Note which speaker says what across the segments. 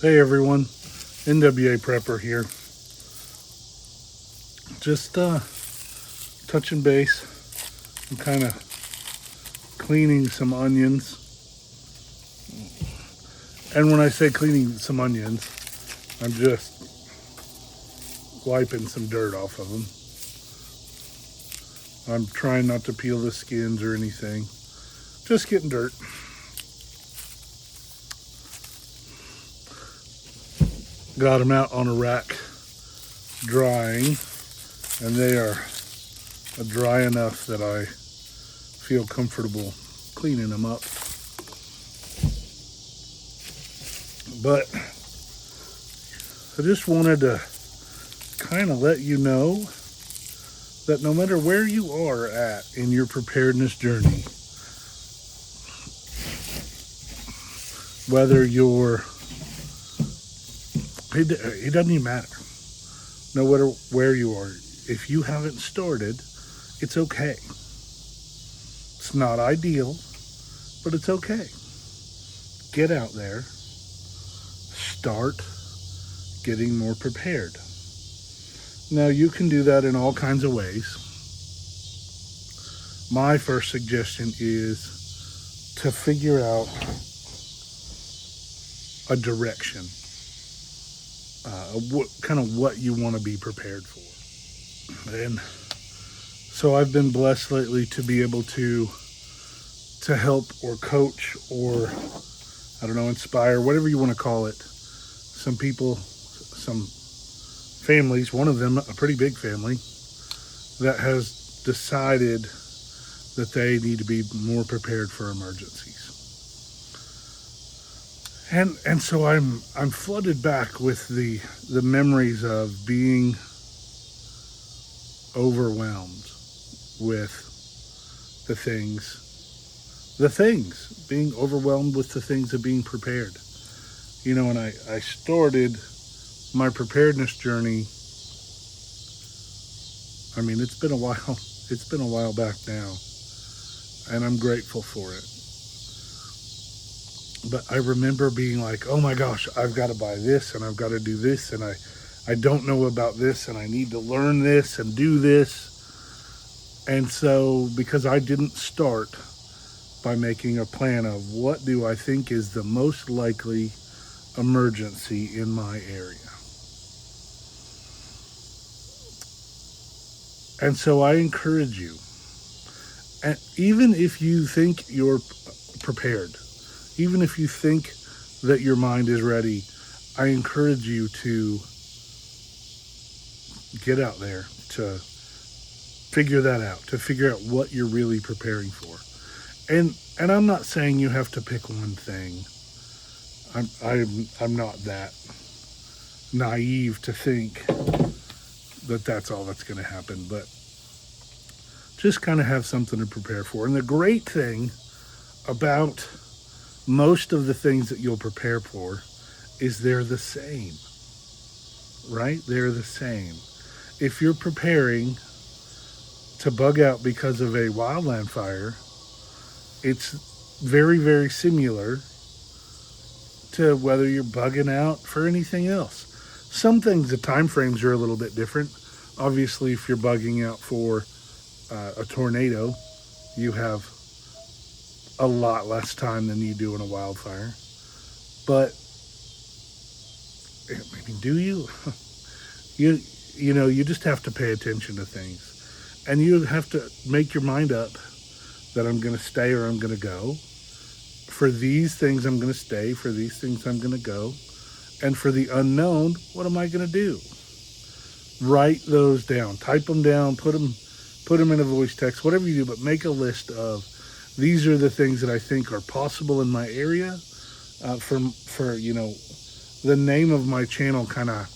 Speaker 1: Hey everyone, NWA Prepper here. Just touching base. I'm kind of cleaning some onions. And when I say cleaning some onions, I'm just wiping some dirt off of them. I'm trying not to peel the skins or anything. Just getting dirt. Got them out on a rack drying, and they are dry enough that I feel comfortable cleaning them up. But I just wanted to kind of let you know that no matter where you are at in your preparedness journey, whether you're, it doesn't even matter. No matter where you are, if you haven't started, it's okay. It's not ideal, but it's okay. Get out there, start getting more prepared. Now, you can do that in all kinds of ways. My first suggestion is to figure out a direction, what you want to be prepared for. And so I've been blessed lately to be able to help or coach or, I don't know, inspire, whatever you want to call it. Some people, some families, one of them, a pretty big family, that has decided that they need to be more prepared for emergencies. And so I'm flooded back with the memories of being overwhelmed with being overwhelmed with the things of being prepared. You know, and I started my preparedness journey. I mean, it's been a while. It's been a while back now, and I'm grateful for it. But I remember being like, oh my gosh, I've got to buy this and I've got to do this, and I don't know about this, and I need to learn this and do this. And so, because I didn't start by making a plan of what do I think is the most likely emergency in my area. And so I encourage you, and even if you think you're prepared, even if you think that your mind is ready, I encourage you to get out there, to figure that out, to figure out what you're really preparing for. And I'm not saying you have to pick one thing. I'm not that naive to think that that's all that's going to happen, but just kind of have something to prepare for. And the great thing about most of the things that you'll prepare for is they're the same, right? They're the same. If you're preparing to bug out because of a wildland fire, it's very, very similar to whether you're bugging out for anything else. Some things, the time frames are a little bit different. Obviously, if you're bugging out for a tornado, you have a lot less time than you do in a wildfire. But I mean, do you? You know, you just have to pay attention to things, and you have to make your mind up that I'm going to stay or I'm going to go. For these things, I'm going to stay. For these things, I'm going to go. And for the unknown, what am I going to do? Write those down. Type them down. Put them in a voice text. Whatever you do, but make a list of these are the things that I think are possible in my area. For you know, the name of my channel kind of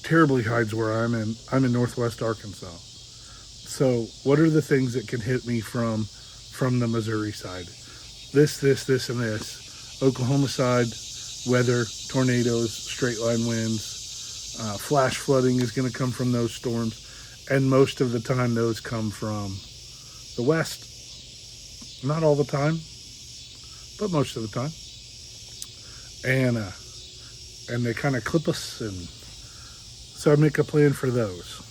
Speaker 1: terribly hides where I'm in. I'm in Northwest Arkansas. So what are the things that can hit me from the Missouri side? This, and this. Oklahoma side, weather, tornadoes, straight line winds, flash flooding is going to come from those storms. And most of the time, those come from the west. Not all the time, but most of the time. And and they kind of clip us, and so I make a plan for those.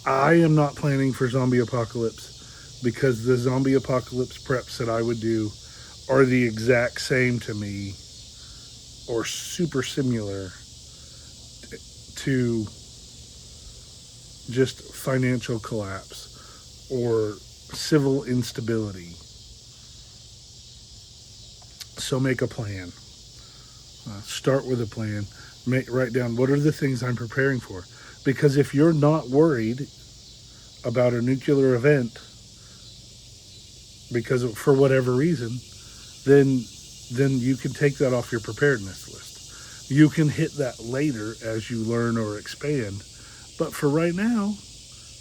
Speaker 1: I am not planning for zombie apocalypse because the zombie apocalypse preps that I would do are the exact same to me or super similar to just financial collapse or civil instability. So make a plan. Start with a plan. Write down what are the things I'm preparing for. Because if you're not worried about a nuclear event, because for whatever reason, then you can take that off your preparedness list. You can hit that later as you learn or expand. But for right now,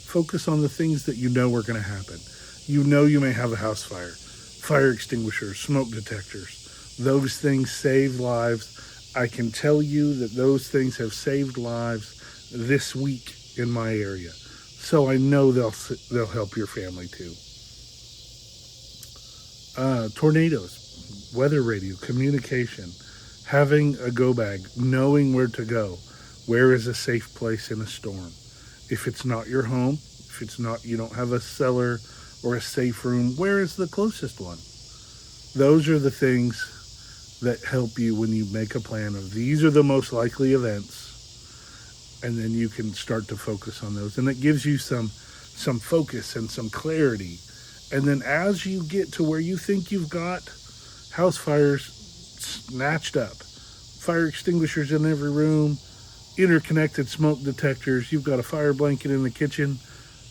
Speaker 1: focus on the things that you know are going to happen. You know you may have a house fire, fire extinguishers, smoke detectors. Those things save lives. I can tell you that those things have saved lives this week in my area. So I know they'll help your family too. Tornadoes, weather radio, communication, having a go bag, knowing where to go. Where is a safe place in a storm? If it's not your home, if it's not, you don't have a cellar or a safe room, where is the closest one? Those are the things that help you when you make a plan of these are the most likely events, and then you can start to focus on those, and it gives you some focus and some clarity. And then as you get to where you think you've got house fires snatched up, fire extinguishers in every room, interconnected smoke detectors, you've got a fire blanket in the kitchen.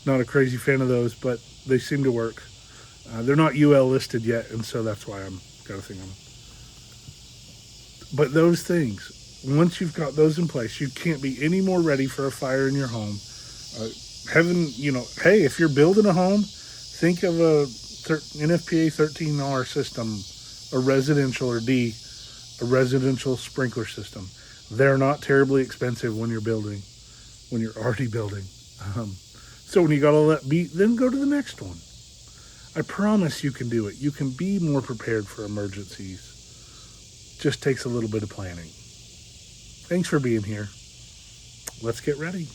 Speaker 1: Not a crazy fan of those, but they seem to work. They're not UL listed yet, and so that's why I'm got a thing on them. But those things, once you've got those in place, you can't be any more ready for a fire in your home. Hey, if you're building a home, think of a NFPA 13R system, a residential or D, a residential sprinkler system. They're not terribly expensive when you're already building. So when you got all that beat, then go to the next one. I promise you can do it. You can be more prepared for emergencies. Just takes a little bit of planning. Thanks for being here. Let's get ready.